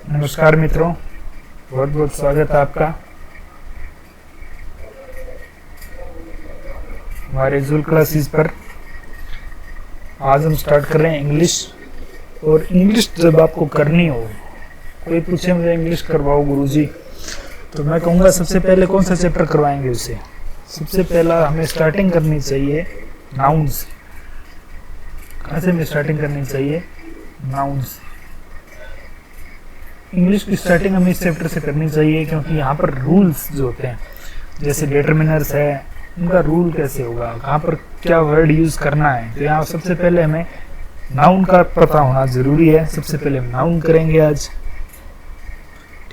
नमस्कार मित्रों, बहुत बहुत स्वागत है आपका हमारे जूल क्लासेस पर। आज हम स्टार्ट कर रहे हैं इंग्लिश। और इंग्लिश जब आपको करनी हो, कोई पूछे मुझे इंग्लिश करवाओ गुरुजी, तो मैं कहूँगा सबसे पहले कौन सा चैप्टर करवाएंगे उसे। सबसे पहला हमें स्टार्टिंग करनी चाहिए नाउन से। कहाँ से हमें स्टार्टिंग करनी चाहिए? नाउन से। इंग्लिश की स्टार्टिंग हमें इस चैप्टर से करनी चाहिए, क्योंकि यहाँ पर रूल्स जो होते हैं, जैसे डिटरमिनर्स है, उनका रूल कैसे होगा, कहाँ पर क्या वर्ड यूज करना है। तो यहाँ सबसे पहले हमें नाउन का पता होना जरूरी है। सबसे पहले हम नाउन करेंगे आज,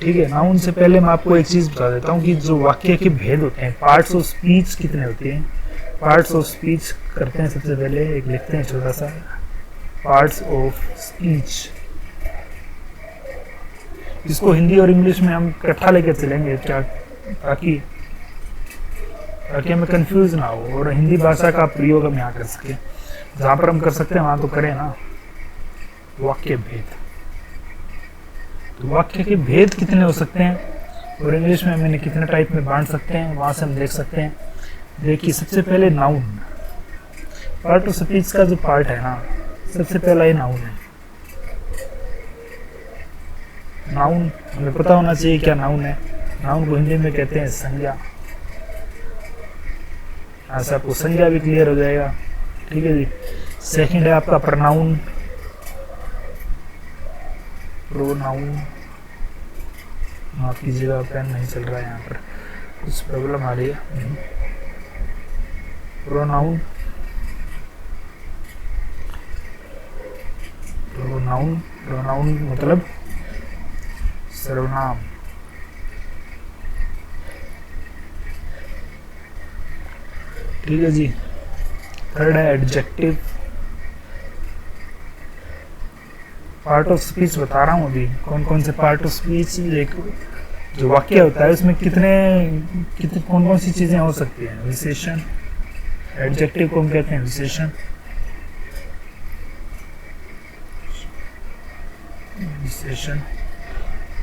ठीक है। नाउन से पहले मैं आपको एक चीज बता देता हूँ कि जो वाक्य के भेद होते हैं, पार्ट्स ऑफ स्पीच कितने होते हैं। पार्ट्स ऑफ स्पीच करते हैं। सबसे पहले एक लिखते हैं छोटा सा, पार्ट्स ऑफ स्पीच। इसको हिंदी और इंग्लिश में हम इकट्ठा लेकर चलेंगे क्या, ताकि हमें कंफ्यूज ना हो और हिंदी भाषा का प्रयोग हम यहाँ कर सके। जहाँ पर हम कर सकते हैं वहाँ तो करें ना। वाक्य भेद, तो वाक्य के भेद कितने हो सकते हैं और इंग्लिश में हम इन्हें कितने टाइप में बांट सकते हैं, वहाँ से हम देख सकते हैं। देखिए, सबसे पहले नाउन, पार्ट ऑफ स्पीच का जो पार्ट है ना, सबसे पहला ये नाउन है। नाउन हमें पता होना चाहिए क्या नाउन है। नाउन को हिंदी में कहते हैं संज्ञा। ऐसा आपको संज्ञा भी क्लियर हो जाएगा, ठीक है जी। सेकंड है आपका प्रनाउन। प्रोनाउन, माफ कीजिएगा पेन नहीं चल रहा है, यहाँ पर कुछ प्रॉब्लम आ रही है। प्रोनाउन, प्रोनाउन, प्रोनाउन मतलब सर्वनाम। ठीक है जी। थर्ड है एडजेक्टिव। पार्ट ऑफ स्पीच बता रहा हूँ अभी, कौन कौन से पार्ट ऑफ स्पीच, एक जो वाक्य होता है उसमें कितने कौन कौन सी चीजें हो सकती हैं। विशेषण, एडजेक्टिव को हम कहते हैं विशेषण। विशेषण,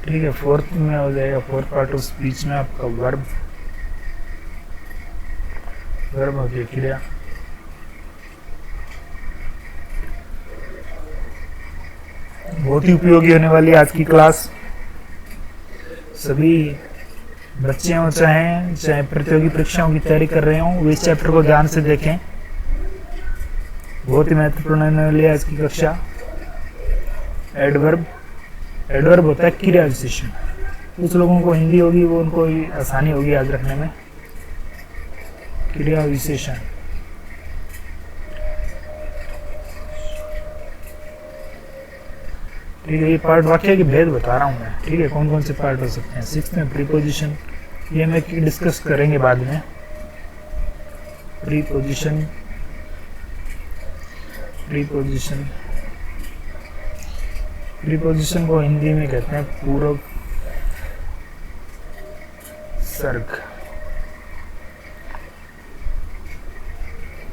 ठीक है। फोर्थ में हो जाएगा, फोर्थ पार्ट ऑफ स्पीच में आपका वर्ब। वर्ब हो गया क्रिया। बहुत ही उपयोगी होने वाली आज की क्लास। सभी बच्चे हो चाहे प्रतियोगी परीक्षाओं की तैयारी कर रहे हो, इस चैप्टर को ध्यान से देखें। बहुत ही महत्वपूर्ण होने वाली है आज की कक्षा। एडवर्ब, एडवर्ब होता है क्रिया विशेषण। कुछ लोगों को हिंदी होगी, वो उनको आसानी होगी याद रखने में। क्रिया विशेषण, ठीक है। ये पार्ट वाक्य के भेद बता रहा हूँ मैं, ठीक है, कौन कौन से पार्ट हो सकते हैं। सिक्स्थ में प्रीपोजिशन, ये मैं डिस्कस करेंगे बाद में। प्रीपोजिशन, प्रीपोजिशन, प्रीपोजिशन को हिंदी में कहते हैं पूर्व सर्ग।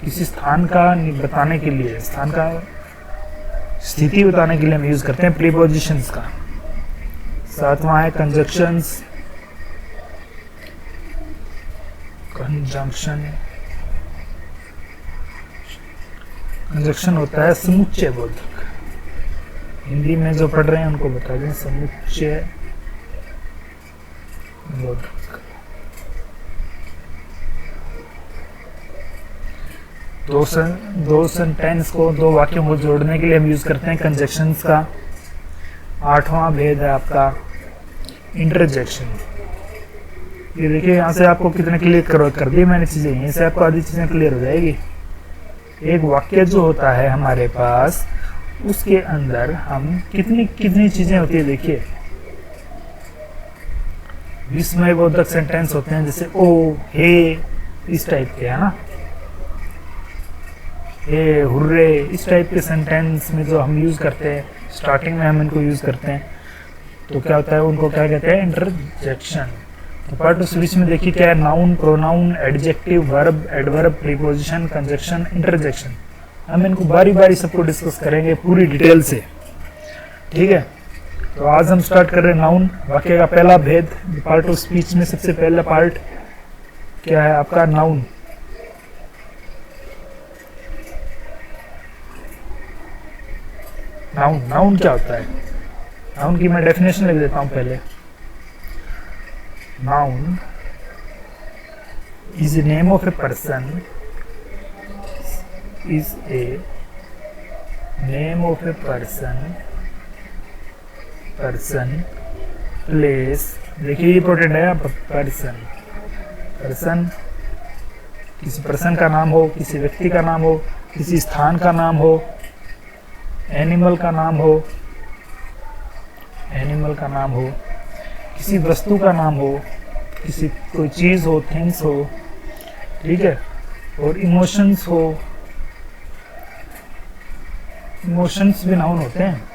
किसी स्थान का बताने के लिए, स्थान का स्थिति बताने के लिए हम यूज करते हैं प्रीपोजिशंस का। सातवां है कंजंक्शंस। कंजंक्शन, कंजंक्शन होता है समुच्चय बोधक। हिंदी में जो पढ़ रहे हैं उनको बता दें, समुच्चय बोधक। दो सेंटेंस को, दो वाक्यों को जोड़ने के लिए हम यूज करते हैं कंजंक्शंस का। आठवां भेद है आपका इंटरजेक्शन। ये देखिए, यहाँ से आपको कितने क्लियर कर दी मैंने चीजें, यहीं से आपको आधी चीजें क्लियर हो जाएगी। एक वाक्य जो होता है हमारे पास, उसके अंदर हम कितनी कितनी चीजें होती है। देखिए, विस्मयबोधक सेंटेंस होते हैं, जैसे ओ, हे, इस टाइप के, है ना। हे, हुर्रे, इस टाइप के सेंटेंस में जो हम यूज करते हैं, स्टार्टिंग में हम इनको यूज करते हैं, तो क्या होता है, उनको क्या कहते हैं, इंटरजेक्शन। तो पार्ट ऑफ स्पीच में देखिए क्या है, noun, pronoun, adjective, verb, adverb, preposition, conjunction, interjection. हम इनको बारी बारी सबको डिस्कस करेंगे पूरी डिटेल से, ठीक है। तो आज हम स्टार्ट कर रहे हैं नाउन, वाक्य का पहला भेद, पार्ट ऑफ स्पीच में सबसे पहला पार्ट क्या है आपका, नाउन। नाउन, नाउन क्या होता है? नाउन की मैं डेफिनेशन लिख देता हूं पहले। Noun is a name of a person, is a name of a person, person, place, देखिए इंपॉर्टेंट है, पर्सन, पर्सन किसी पर्सन का नाम हो, किसी व्यक्ति का नाम हो, किसी स्थान का नाम हो, एनिमल का नाम हो, एनिमल का नाम हो, किसी वस्तु का नाम हो, किसी कोई चीज हो, थिंग्स हो, ठीक है, और इमोशंस हो, इमोशंस भी नाउन होते हैं,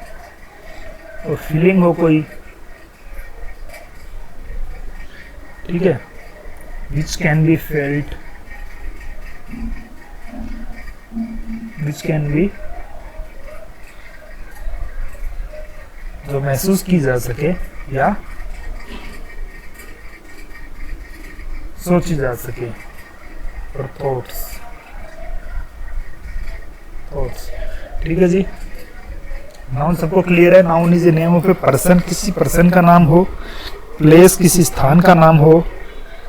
और फीलिंग हो कोई, ठीक है, विच can be felt, which can B, जो महसूस की जा सके या सोची जा सके, और थॉट्स, थॉट्स, ठीक है जी। नाउन सबको क्लियर है? Noun is a name of a person, किसी पर्सन का नाम हो, प्लेस किसी स्थान का नाम हो,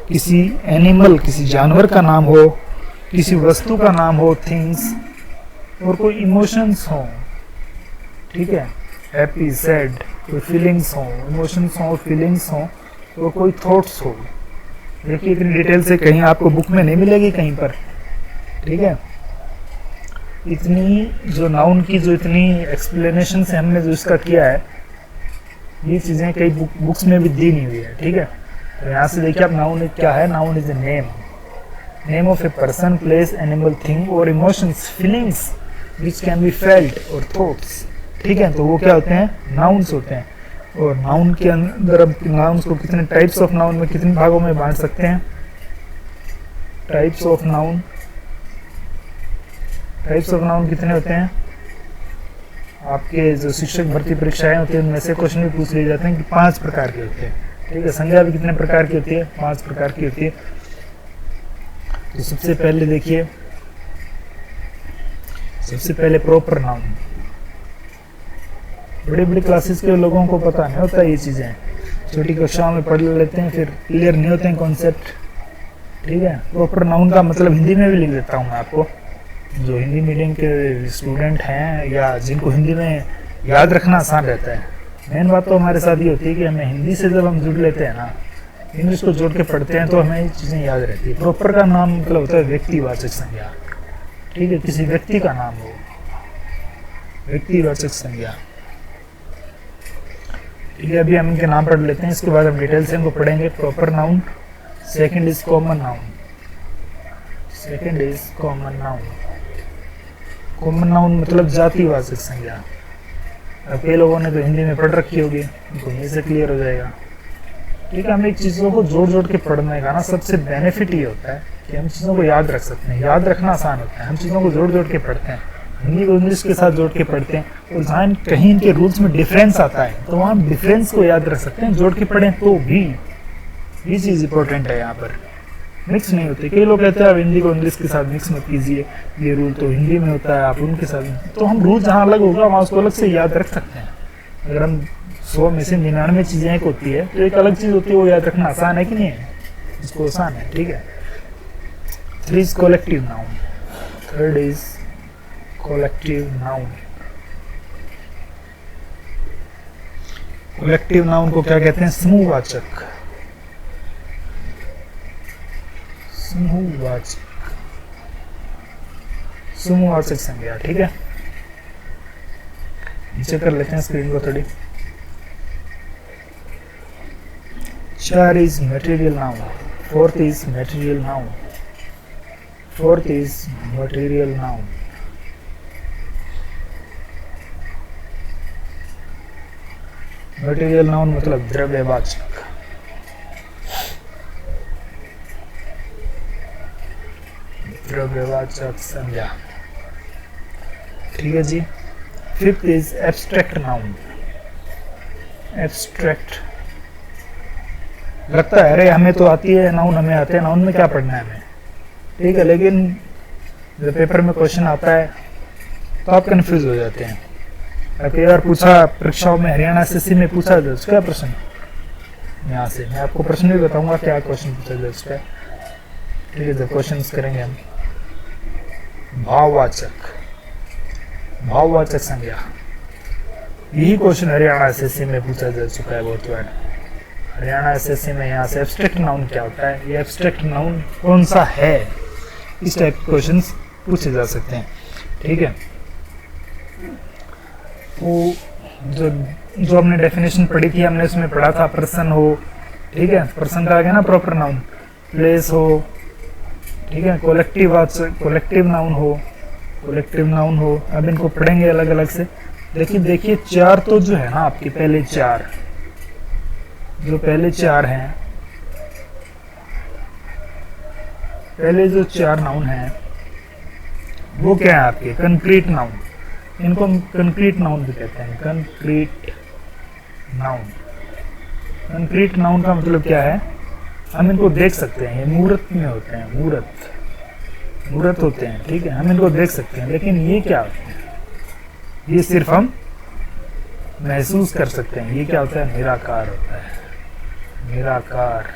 किसी एनिमल किसी जानवर का नाम हो, किसी वस्तु का नाम हो, थिंग्स, और कोई इमोशंस हो, ठीक है, हैप्पी, सैड, कोई फीलिंग्स हो, इमोशंस हो, फीलिंग्स हो, और कोई थॉट्स हो। देखिए इतनी डिटेल से कहीं आपको बुक में नहीं मिलेगी कहीं पर, ठीक है। इतनी जो नाउन की जो इतनी एक्सप्लेनेशन से हमने जो इसका किया है, ये चीज़ें कई बुक्स में भी दी नहीं हुई है, ठीक है। तो यहाँ से देखिए आप नाउन क्या है, noun is a name, name of a person, place, animal, thing, और emotions, feelings which can be felt, और थॉट्स, ठीक है। तो वो क्या होते हैं? नाउन्स होते हैं। और नाउन के अंदर अब नाउन्स को कितने टाइप्स ऑफ नाउन में कितने भागों में बांट सकते हैं? Types of noun, types of noun कितने होते हैं? आपके जो शिक्षक भर्ती परीक्षाएं होती है उनमें से क्वेश्चन भी पूछ लिए जाते हैं कि 5 प्रकार के होते हैं, ठीक है। संज्ञा भी कितने प्रकार की होती है? 5 प्रकार की होती है। तो सबसे पहले देखिए, सबसे पहले प्रॉपर नाउन। बड़ी बड़ी क्लासेस के लोगों को पता नहीं होता ये चीज़ें, छोटी कक्षाओं में पढ़ लेते हैं, फिर क्लियर नहीं होते हैं कॉन्सेप्ट, ठीक है। प्रॉपर नाउन का मतलब हिंदी में भी लिख देता हूँ मैं आपको। जो हिंदी मीडियम के स्टूडेंट हैं या जिनको हिंदी में याद रखना आसान रहता है, मेन बात तो हमारे साथ ये होती है कि हमें हिंदी से जब हम जुड़ लेते हैं ना, इंग्लिश को जोड़ के पढ़ते हैं, तो हमें ये चीज़ें याद रहती है। प्रॉपर का नाम मतलब होता है व्यक्तिवाचक संज्ञा, ठीक है, किसी व्यक्ति का नाम हो, व्यक्तिवाचक संज्ञा, ठीक है। अभी हम इनके नाम पढ़ लेते हैं, इसके बाद हम डिटेल से इनको पढ़ेंगे। Proper noun, second is common noun, second is common noun. Common noun मतलब जातिवाचक संज्ञा। अब कई लोगों ने तो हिंदी में पढ़ रखी होगी, उनको यहीं से क्लियर हो जाएगा, ठीक है। हम एक चीज़ों को जोड़ जोड़ के पढ़ने का ना सबसे बेनिफिट ये होता है कि हम चीज़ों को याद रख सकते हैं, याद रखना आसान होता है। हम चीज़ों को जोड़ जोड़ के पढ़ते हैं, हिंदी को इंग्लिश के साथ जोड़ के पढ़ते हैं, और जहाँ कहीं इनके रूल्स में डिफरेंस आता है तो वहाँ डिफरेंस को याद रख सकते हैं, जोड़ के पढ़ें तो भी। ये चीज़ इंपॉर्टेंट है, यहाँ पर मिक्स नहीं होते। कई लोग कहते हैं आप हिंदी को इंग्लिश के साथ मिक्स मत कीजिए, ये रूल तो हिंदी में होता है, आप उनके साथ, तो हम रूल जहाँ अलग होगा वहाँ उसको अलग से याद रख सकते हैं। अगर हम 100 में से 99 चीज़ें एक होती है तो एक अलग चीज़ होती है, वो याद रखना आसान है कि नहीं है? इसको आसान है, ठीक है। 3 is collective noun, third is collective noun. Collective noun को क्या कहते हैं? समूहवाचक, समूहवाचक, समूहवाचक संज्ञा, ठीक है। नीचे कर लेते हैं स्क्रीन को थोड़ी। 4 is material noun, 4th is material noun, 4th is material noun. Material noun मतलब द्रव्यवाचक, द्रव्यवाचक संज्ञा, ठीक है जी। 5th is abstract noun, abstract लगता है, अरे हमें तो आती है नाउन, हमें आते हैं नाउन में क्या पढ़ना है हमें, ठीक है, लेकिन जब पेपर में क्वेश्चन आता है तो आप कंफ्यूज हो जाते हैं। कई बार पूछा परीक्षाओं में, हरियाणा एसएससी में पूछा था उसका प्रश्न, यहाँ से मैं आपको प्रश्न भी बताऊंगा क्या क्वेश्चन पूछा जाए उसका, ठीक है, जब क्वेश्चन करेंगे हम। भाववाचक, भाववाचक संज्ञा, यही क्वेश्चन हरियाणा एसएससी में पूछा जा चुका है बहुत बार। हरियाणा एसएससी में यहाँ से एब्स्ट्रैक्ट नाउन क्या होता है, ये एब्स्ट्रैक्ट नाउन कौन सा है, इस टाइप के क्वेश्चंस पूछे जा सकते हैं, ठीक है। तो जो हमने डेफिनेशन पढ़ी थी, हमने उसमें पढ़ा था पर्सन हो, ठीक है, पर्सन का आ गया ना प्रॉपर नाउन, प्लेस हो, ठीक है, कोलेक्टिव नाउन हो। अब इनको पढ़ेंगे अलग अलग से। लेकिन देखिए चार तो जो है ना आपके पहले चार हैं, पहले जो चार नाउन हैं वो क्या है आपके कंक्रीट नाउन, इनको हम कंक्रीट नाउन भी कहते हैं। कंक्रीट नाउन का मतलब क्या है, हम इनको देख सकते हैं, ये मूर्त में होते हैं, मूर्त होते हैं, ठीक है, हम इनको देख सकते हैं, लेकिन ये क्या होते हैं, ये सिर्फ हम महसूस कर सकते हैं। ये क्या होता है, निराकार होता है, निराकार,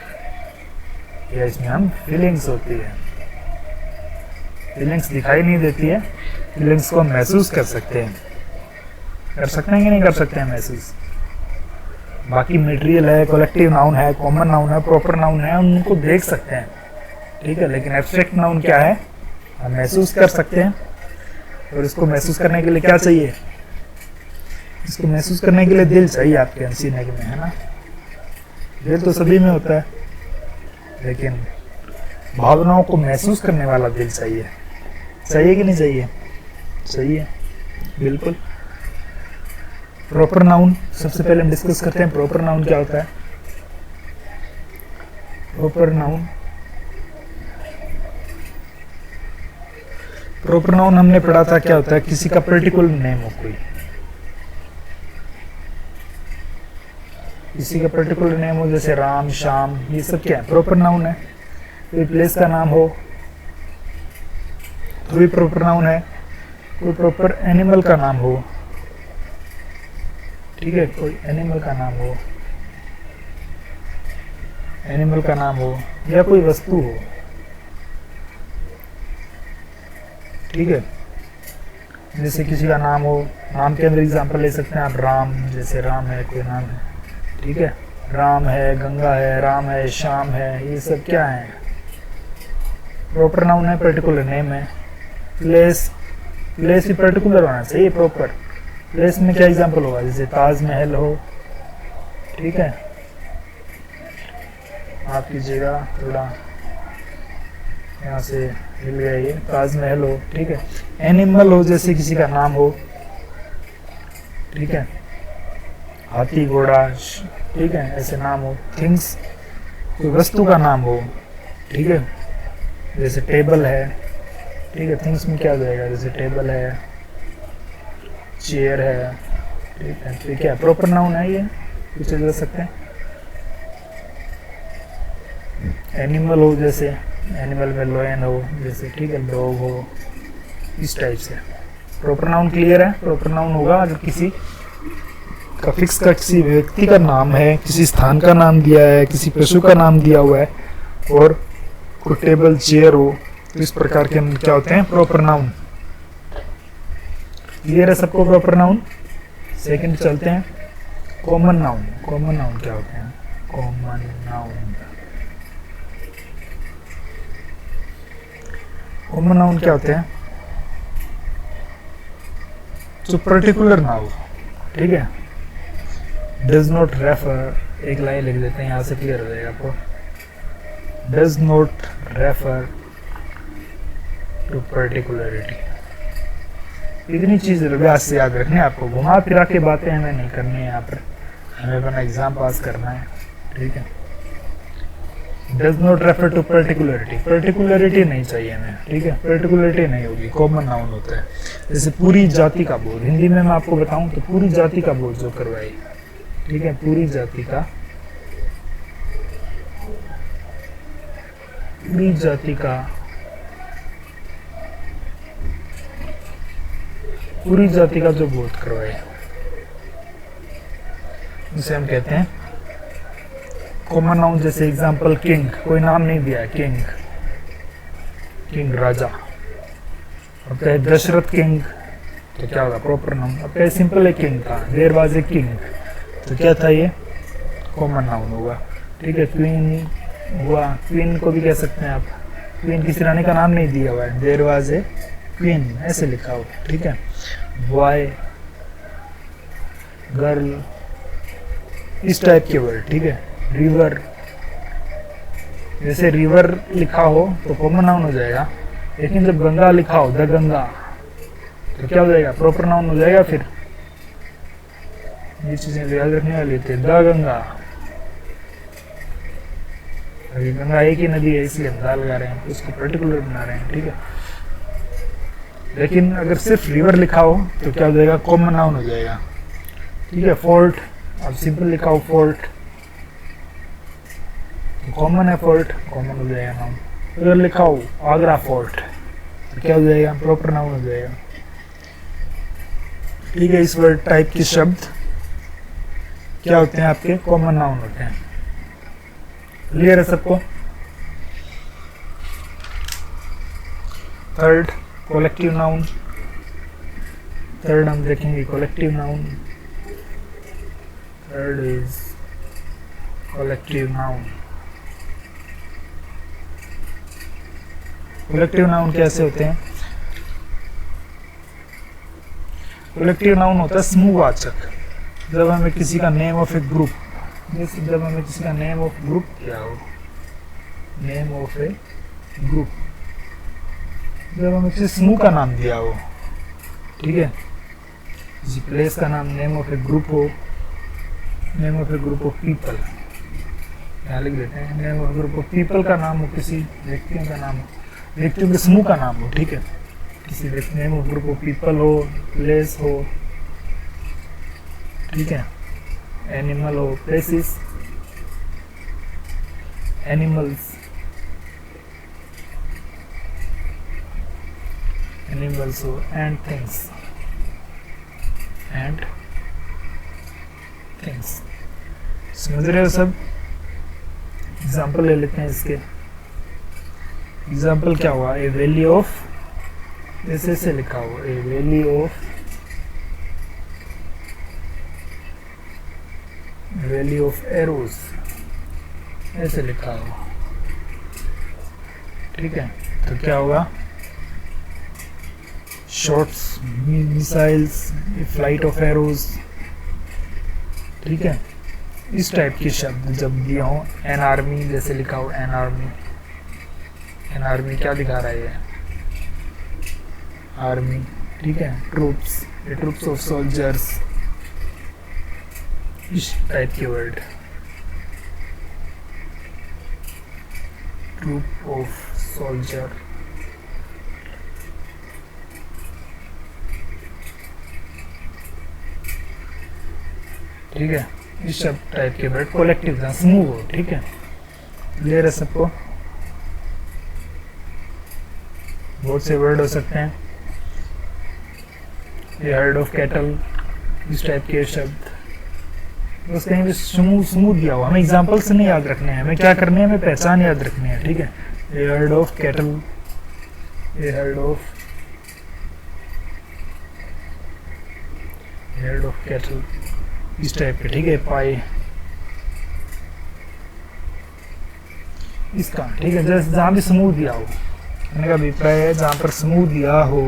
या इसमें हम फीलिंग्स होती है, फीलिंग्स दिखाई नहीं देती है, फीलिंग्स को हम महसूस कर सकते हैं, कि नहीं कर सकते हैं महसूस। बाकी मटेरियल है, कलेक्टिव नाउन है, कॉमन नाउन है, प्रॉपर नाउन है, हम उनको देख सकते हैं, ठीक है, लेकिन एब्स्ट्रैक्ट नाउन क्या है, हम महसूस कर सकते हैं। और इसको महसूस करने के लिए क्या चाहिए, इसको महसूस करने के लिए दिल चाहिए आपके सीने में, है ना। दिल तो सभी में होता है, लेकिन भावनाओं को महसूस करने वाला दिल चाहिए, चाहिए कि नहीं चाहिए, चाहिए, बिल्कुल। प्रॉपर नाउन सबसे पहले हम डिस्कस करते हैं, प्रॉपर नाउन क्या होता है। प्रॉपर नाउन हमने पढ़ा था क्या होता है, किसी का पर्टिकुलर नेम हो, कोई किसी का पर्टिकुलर नेम हो, जैसे राम, श्याम, ये सब क्या है, प्रॉपर नाउन है। कोई प्लेस का नाम हो तो भी प्रॉपर नाउन है। कोई प्रॉपर एनिमल का नाम हो, ठीक है, कोई एनिमल का नाम हो, या कोई वस्तु हो, ठीक है, जैसे किसी का नाम हो, नाम के अंदर एग्जांपल ले सकते हैं आप, राम, जैसे राम है, कोई नाम है, ठीक है, राम है, गंगा है, राम है, श्याम है, ये सब क्या है, प्रॉपर नाउन है, पर्टिकुलर नेम है। प्लेस भी पर्टिकुलर होना चाहिए, प्रॉपर। प्लेस में क्या एग्जांपल होगा, जैसे ताजमहल हो, ठीक है, आप कीजिएगा थोड़ा, यहाँ से मिल गया ये, ताजमहल हो, ठीक है। एनिमल हो, जैसे किसी का नाम हो, ठीक है, हाथी, घोड़ा, ठीक है, ऐसे नाम हो। थिंग्स, कोई वस्तु का नाम हो, ठीक है, जैसे टेबल है, ठीक है, थिंग्स में क्या हो जाएगा, जैसे टेबल है, चेयर है, ठीक है, प्रॉपर नाउन है, ये पूछे जा सकते हैं। एनिमल हो, जैसे एनिमल में लायन हो, जैसे, ठीक है, डॉग हो, इस टाइप से। प्रॉपर नाउन क्लियर है। प्रॉपर नाउन होगा अगर किसी का फिक्स का, किसी व्यक्ति का नाम है, किसी स्थान का नाम दिया है, किसी पशु का नाम दिया हुआ है, और कोई टेबल, चेयर हो, तो इस प्रकार के क्या होते हैं, प्रॉपर नाउन। क्लियर है सबको प्रॉपर नाउन। सेकंड चलते हैं, कॉमन नाउन। कॉमन नाउन क्या होते हैं, कॉमन नाउन क्या होते हैं, जो पर्टिकुलर ना हो, ठीक है, डज नॉट रेफर, एक लाइन लिख देते हैं, यहाँ से क्लियर हो जाएगा आपको, डज नॉट रेफर टू पर्टिकुलरिटी। इतनी चीज अभ्यास से याद रखनी है आपको, घुमा फिरा के बातें हमें नहीं करनी है यहाँ पर, हमें अपना एग्जाम पास करना है, ठीक है। डज नॉट रेफर टू पर्टिकुलरिटी, पर्टिकुलरिटी नहीं चाहिए हमें, ठीक है, पर्टिकुलरिटी नहीं होगी, कॉमन नाउन होता है। जैसे पूरी जाति का बोध, हिंदी में मैं आपको बताऊं तो पूरी जाति का बोध जो करवाई, ठीक है, पूरी जाति का, पूरी जाति का, पूरी जाति का जो बोध करवाए, जिसे हम कहते हैं कॉमन नाउन। जैसे एग्जांपल किंग, कोई नाम नहीं दिया, किंग, किंग राजा। अब कहे दशरथ किंग तो क्या होगा, प्रॉपर नाउन। अब कहे सिंपल है किंग था, देयर वाज ए किंग, तो क्या था ये, कॉमन नाउन होगा। ठीक है, क्वीन हुआ, क्वीन को भी कह सकते हैं आप, क्वीन किसी रानी का नाम नहीं दिया हुआ है, देयर वाज ए क्वीन ऐसे लिखा हो। ठीक है, बॉय, गर्ल, इस टाइप के वर्ड। ठीक है, रिवर, जैसे रिवर लिखा हो तो कॉमन नाउन हो जाएगा, लेकिन जब गंगा लिखा हो, द गंगा, तो क्या हो जाएगा, प्रॉपर नाउन हो जाएगा। फिर ये चीजें याद रखने वाली थी, द गंगा, अभी गंगा एक ही नदी है इसलिए हम दा लगा रहे हैं, उसको पर्टिकुलर बना रहे हैं। ठीक है, लेकिन अगर सिर्फ रिवर लिखा हो तो क्या हो जाएगा, कॉमन नाउन हो जाएगा। ठीक है, फोर्ट, अब सिंपल लिखा हो फोर्ट, कॉमन है फोर्ट, कॉमन हो जाएगा नाउन। अगर लिखा हो आगरा फोर्ट तो क्या हो जाएगा, प्रॉपर नाउन हो जाएगा। ठीक है, इस वर्ड टाइप के शब्द क्या होते हैं, आपके कॉमन नाउन होते हैं। क्लियर है सबको। Third, collective noun. थर्ड हम देखेंगे collective noun. Third is collective noun. Collective noun कैसे होते हैं, कलेक्टिव नाउन होता है समूहवाचक। जब हमें किसी का नेम ऑफ ए ग्रुप, जैसे जब हमें किसी का नेम ऑफ ग्रुप क्या हो, नेम ऑफ ए ग्रुप, जब हमें किसी समूह का नाम दिया हो, ठीक है, किसी प्लेस का नाम, नेम ऑफ ए ग्रुप हो, name of A group of people, यहाँ लिख देते हैं, name of group of people का नाम हो, किसी व्यक्तियों का नाम हो, व्यक्तियों के समूह का नाम हो। ठीक है, किसी name of group of people हो, प्लेस हो, ठीक है, एनिमल हो, प्लेसेस, एनिमल्स, एनिमल्स हो, एंड थिंग्स, एंड थिंग्स। समझ रहे हो सब। एग्जाम्पल ले लेते हैं इसके। एग्जाम्पल क्या हुआ, ए वैली ऑफ, जैसे से लिखा हो, a valley of, valley of arrows, ऐसे लिखा हो। ठीक है, तो क्या होगा, shots, missiles, flight of arrows. ठीक है, इस टाइप के शब्द जब दिए हों, एन आर्मी जैसे लिखा हो, एन आर्मी, एन आर्मी क्या दिखा रहा है ये, आर्मी। ठीक है, troops, the troops of soldiers, इस टाइप के वर्ड, ट्रूप ऑफ सोल्जर। ठीक है, इस सब टाइप के वर्ड कलेक्टिव था, समूह हो। ठीक है, क्लियर है सबको। बहुत से वर्ड हो सकते हैं, ये हर्ड ऑफ कैटल, इस टाइप के शब्द, बस कहीं भी समूह समूह दिया हुआ, हमें एग्जाम्पल से नहीं याद रखने हैं, हमें क्या करने हैं, हमें पहचान याद रखनी है। ठीक है, ये हर्ड ऑफ कैटल, ये heard of, heard of cattle, इस टाइप के। ठीक है, पाई इसका। ठीक है, जैसे जहाँ भी समूह दिया हो, मैंने का अभिप्राय है जहाँ पर समूह दिया हो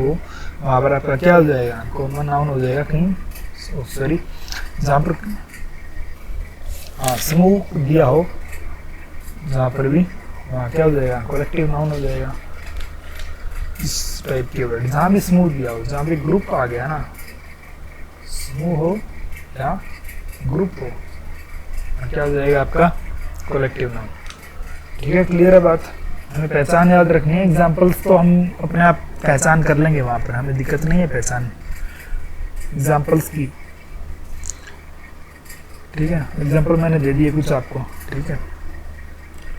वहाँ पर आपका क्या हो जाएगा, कॉमन नाउन हो जाएगा। कहीं सॉरी, जहाँ पर हाँ समूह दिया हो जहाँ पर भी, वहाँ क्या हो जाएगा, कलेक्टिव नाउन हो जाएगा। इस टाइप के वर्ड, जहाँ भी समूह दिया हो, जहाँ भी ग्रुप आ गया ना, समूह हो या ग्रुप हो, क्या हो जाएगा आपका, कलेक्टिव नाउन। ठीक है, क्लियर है बात। हमें पहचान याद रखनी है, एग्जाम्पल्स तो हम अपने आप पहचान कर लेंगे, वहाँ पर हमें दिक्कत नहीं है पहचान एग्जाम्पल्स की। ठीक है, एग्जांपल मैंने दे दिए कुछ आपको। ठीक है,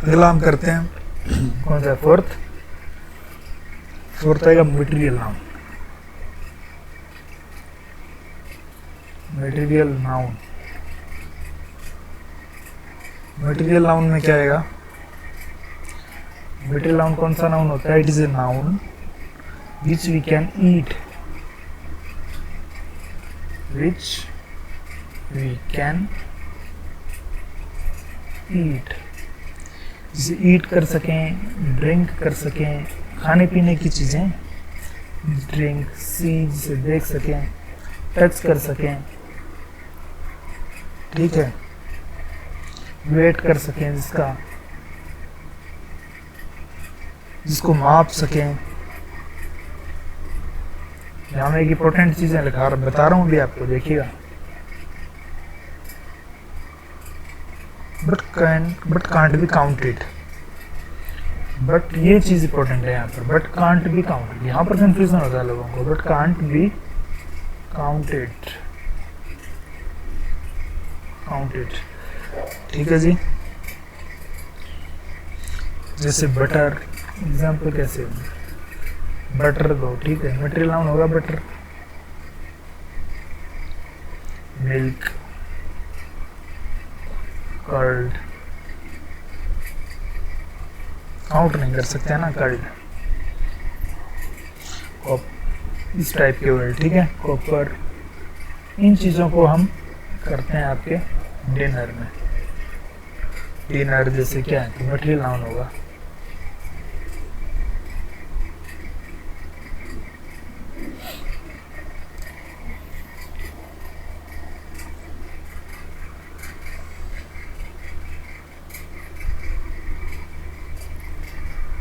अगला हम करते हैं कौन सा, फोर्थ आएगा material noun. Material noun, material noun में क्या आएगा? मटेरियल नाउन कौन सा नाउन होता है? It is a noun which we can eat, which we can eat, जिसे ईट कर सकें, ड्रिंक कर सकें, खाने पीने की चीज़ें, ड्रिंक, सी जिसे देख सकें, टच कर सकें, ठीक है, वेट कर सकें, जिसको माप सकें। यहाँ में एक इंपॉर्टेंट चीज़ें बता रहा हूँ भी आपको, देखिएगा। But can't be counted, but ये चीज इंपॉर्टेंट है यहाँ पर, बट कांट बी काउंटेड। यहाँ पर कंफ्यूजन होता है लोगों को, बट कांट बी काउंटेड, ठीक है जी। जैसे बटर, एग्जाम्पल कैसे होगा, बटर दो, ठीक है, मटेरियल नाउन होगा बटर। मिल्क, कर्ड, काउंट नहीं कर सकते हैं ना कर्ड, इस टाइप के वर्ड, ठीक है, कॉपर। इन चीज़ों को हम करते हैं आपके डिनर में। डिनर जैसे क्या है, तो मटेरियल नाउन होगा।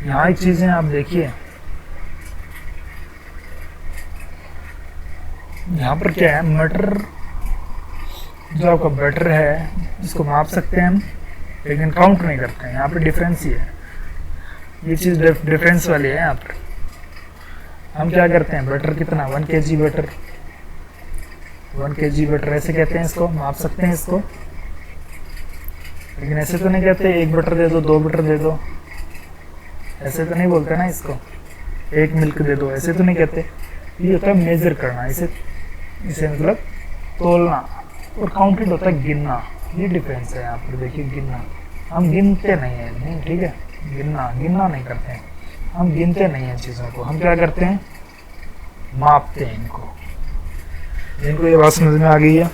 यहाँ एक चीजें आप देखिए, यहाँ पर क्या है, मटर जो आपका बटर है इसको माप सकते हैं हम, लेकिन काउंट नहीं करते हैं। यहाँ पे डिफरेंस ही है, ये चीज डिफरेंस वाली है। यहाँ पर हम क्या करते हैं, बटर कितना, 1 kg बटर, 1 kg बटर ऐसे कहते हैं, इसको माप सकते हैं इसको, लेकिन ऐसे तो नहीं कहते 1 बटर दे दो, 2 बटर दे दो, ऐसे तो नहीं बोलते ना इसको, 1 मिल्क दे दो, ऐसे तो नहीं कहते। ये होता है मेजर करना, इसे मतलब तोलना, और काउंटेड होता है गिनना। ये डिफरेंस है यहाँ पर, देखिए गिनना, हम गिनते नहीं है, नहीं, ठीक है, गिनना नहीं करते हैं, हम गिनते नहीं हैं चीज़ों को, हम क्या करते हैं, मापते हैं इनको। जिनको ये बात समझ में आ गई है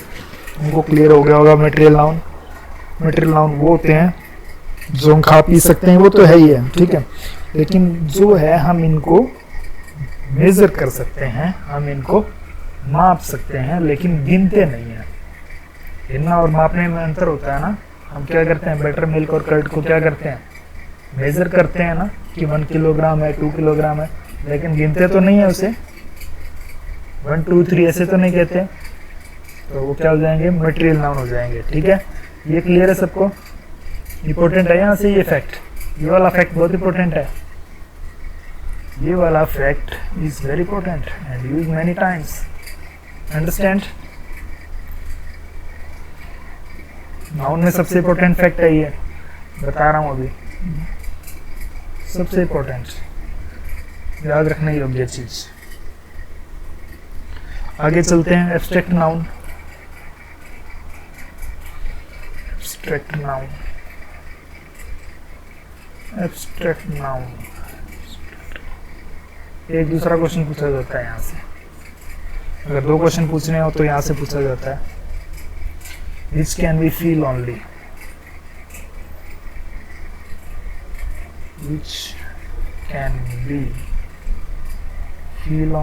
उनको क्लियर हो गया होगा। मटेरियल नाउन वो होते हैं जो हम खा पी सकते हैं, वो तो है ही है, ठीक है, लेकिन जो है हम इनको मेजर कर सकते हैं, हम इनको माप सकते हैं, लेकिन गिनते नहीं है। गिनना और मापने में अंतर होता है ना। हम क्या करते हैं, बटर, मिल्क और कर्ड को क्या करते हैं, मेजर करते हैं ना, कि 1 किलोग्राम है, 2 किलोग्राम है, लेकिन गिनते तो नहीं है उसे, 1 2 3 ऐसे तो नहीं कहते, तो वो क्या हो जाएंगे, मटेरियल नाउन हो जाएंगे, ठीक है। ये क्लियर है सबको? इंपॉर्टेंट है यहाँ से ये फैक्ट, ये वाला फैक्ट बहुत इंपॉर्टेंट है। ये वाला fact is very important and use many times, understand. Noun में सबसे इंपॉर्टेंट फैक्ट है ये, बता रहा हूँ अभी, सबसे इंपॉर्टेंट, याद रखने योग्य चीज। आगे चलते हैं, abstract noun. Abstract noun, abstract noun, एक दूसरा क्वेश्चन पूछा जाता है यहाँ से। अगर 2 क्वेश्चन पूछने हो तो यहाँ से पूछा जाता है, which can we feel only, which can we feel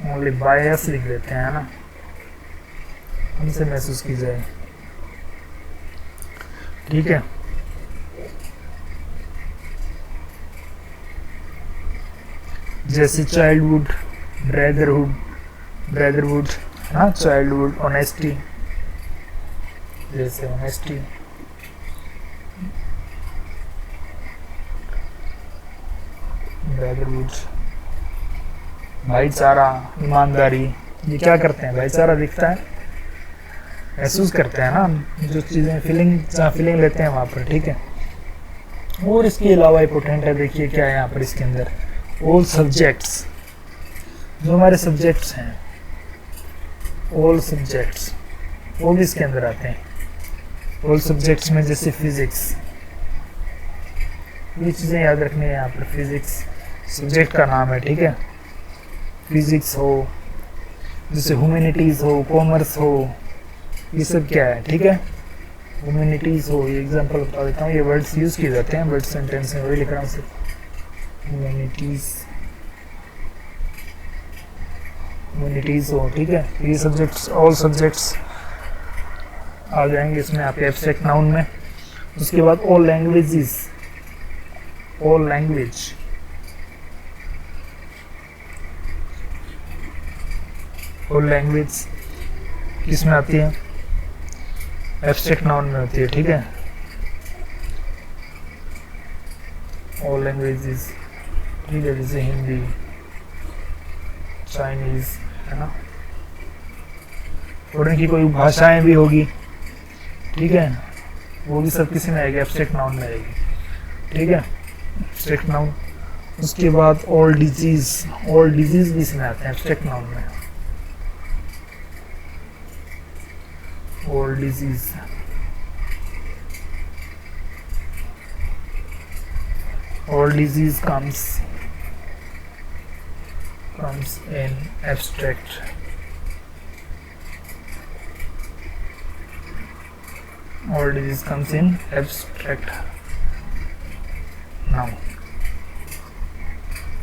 only by us लिख देते हैं ना, हमसे महसूस की जाए, ठीक है। जैसे चाइल्डहुड, ब्रदरहुड, हाँ, चाइल्डहुड, ऑनेस्टी, जैसे ऑनेस्टी, ब्रदरहुड, भाईचारा, ईमानदारी, ये क्या करते हैं, भाईचारा दिखता है, महसूस करते हैं ना जो चीज़ें, फीलिंग, जहाँ फीलिंग लेते हैं वहाँ पर, ठीक है। और इसके अलावा इंपॉर्टेंट है, देखिए क्या है यहाँ पर इसके अंदर, ऑल सब्जेक्ट्स, जो हमारे सब्जेक्ट्स हैं, ऑल सब्जेक्ट्स वो भी इसके अंदर आते हैं। ऑल सब्जेक्ट्स में जैसे फिजिक्स, ये चीज़ें याद रखनी है यहाँ पर, फिजिक्स सब्जेक्ट का नाम है, ठीक है। फिजिक्स हो, जैसे ह्यूमैनिटीज़ हो, कॉमर्स हो, ये सब क्या है, ठीक है। ह्यूमैनिटीज़ हो, ये एग्जांपल बता देता हूँ, ये वर्ड्स यूज़ किए जाते हैं वर्ड सेंटेंस में, वही लिख रहा हूँ सिर्फ, ह्यूमैनिटीज़, ह्यूमैनिटीज़ हो, ठीक है। ये सब्जेक्ट्स, ऑल सब्जेक्ट्स आ जाएंगे इसमें आपके एब्स्ट्रैक्ट नाउन में। उसके बाद all languages, all language, all language किस में आती है, एब्स्ट्रैक्ट नाउन में होती है, ठीक है। ऑल लैंग्वेजेस, ठीक है, जैसे हिंदी, चाइनीज, है ना, और इनकी कोई भाषाएं भी होगी, ठीक है, वो भी सब किसी में आएगी, एब्स्ट्रैक्ट नाउन में आएगी, ठीक है, एब्स्ट्रैक्ट नाउन। उसके बाद ऑल डिजीज, ऑल डिजीज भी इसमें आते हैं एब्स्ट्रैक्ट नाउन में, all disease, all disease comes in abstract, all disease comes in abstract noun,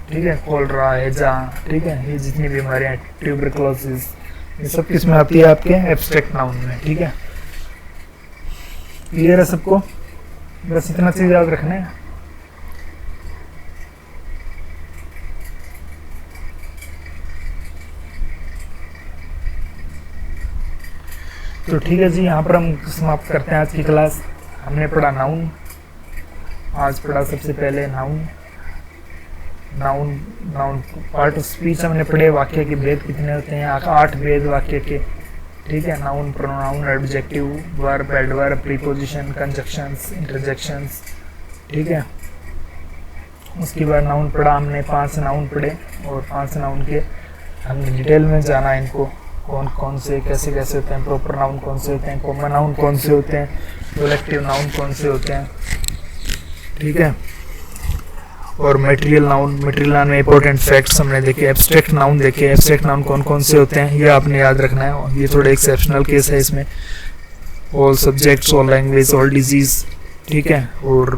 ठीक है। कोलरा, हैजा, ठीक है, ये जितनी बीमारियां, ट्यूबरकुलोसिस, ये सब किस में आती है, आपके एब्स्ट्रैक्ट नाउन में, ठीक है। क्लियर है सबको, बस इतना चीज याद रखना है। तो ठीक है जी, यहाँ पर हम समाप्त करते हैं आज की क्लास। हमने पढ़ा नाउन, आज पढ़ा सबसे पहले noun, noun noun part of speech हमने पढ़े, वाक्य के भेद कितने होते हैं, 8 भेद वाक्य के, ठीक है। Noun, pronoun, adjective, verb, adverb, preposition, conjunctions, interjections, ठीक है। उसके बाद नाउन पढ़ा हमने, 5 नाउन पढ़े, और 5 नाउन के हमने डिटेल में जाना इनको, कौन कौन से, कैसे कैसे होते हैं, प्रॉपर नाउन कौन से होते हैं, कॉमन नाउन कौन से होते हैं, कलेक्टिव नाउन कौन से होते हैं, ठीक है। और मटेरियल नाउन, मटेरियल नाउन में इंपॉर्टेंट फैक्ट्स हमने देखे, एब्स्ट्रैक्ट नाउन देखे, एब्स्ट्रैक्ट नाउन कौन कौन से होते हैं ये आपने याद रखना है। ये थोड़ा एक्सेप्शनल केस है इसमें, all subjects, all language, all disease, ठीक है। और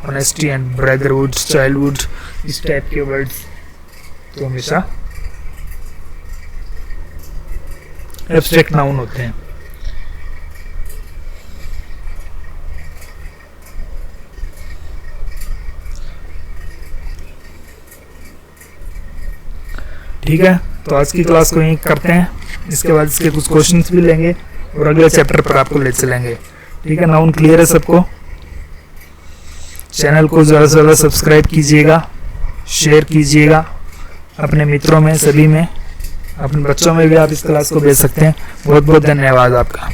ऑनेस्टी एंड ब्रदरहुड, चाइल्डहुड, इस टाइप के वर्ड्स तो हमेशा एब्स्ट्रैक्ट नाउन होते हैं। ठीक है, तो आज की क्लास को यहीं करते हैं, इसके बाद इसके कुछ क्वेश्चंस भी लेंगे और अगले चैप्टर पर आपको ले चलेंगे, ठीक है। नाउन क्लियर है सबको, चैनल को ज़्यादा से ज़्यादा सब्सक्राइब कीजिएगा, शेयर कीजिएगा अपने मित्रों में, सभी में, अपने बच्चों में भी आप इस क्लास को भेज सकते हैं। बहुत बहुत धन्यवाद आपका।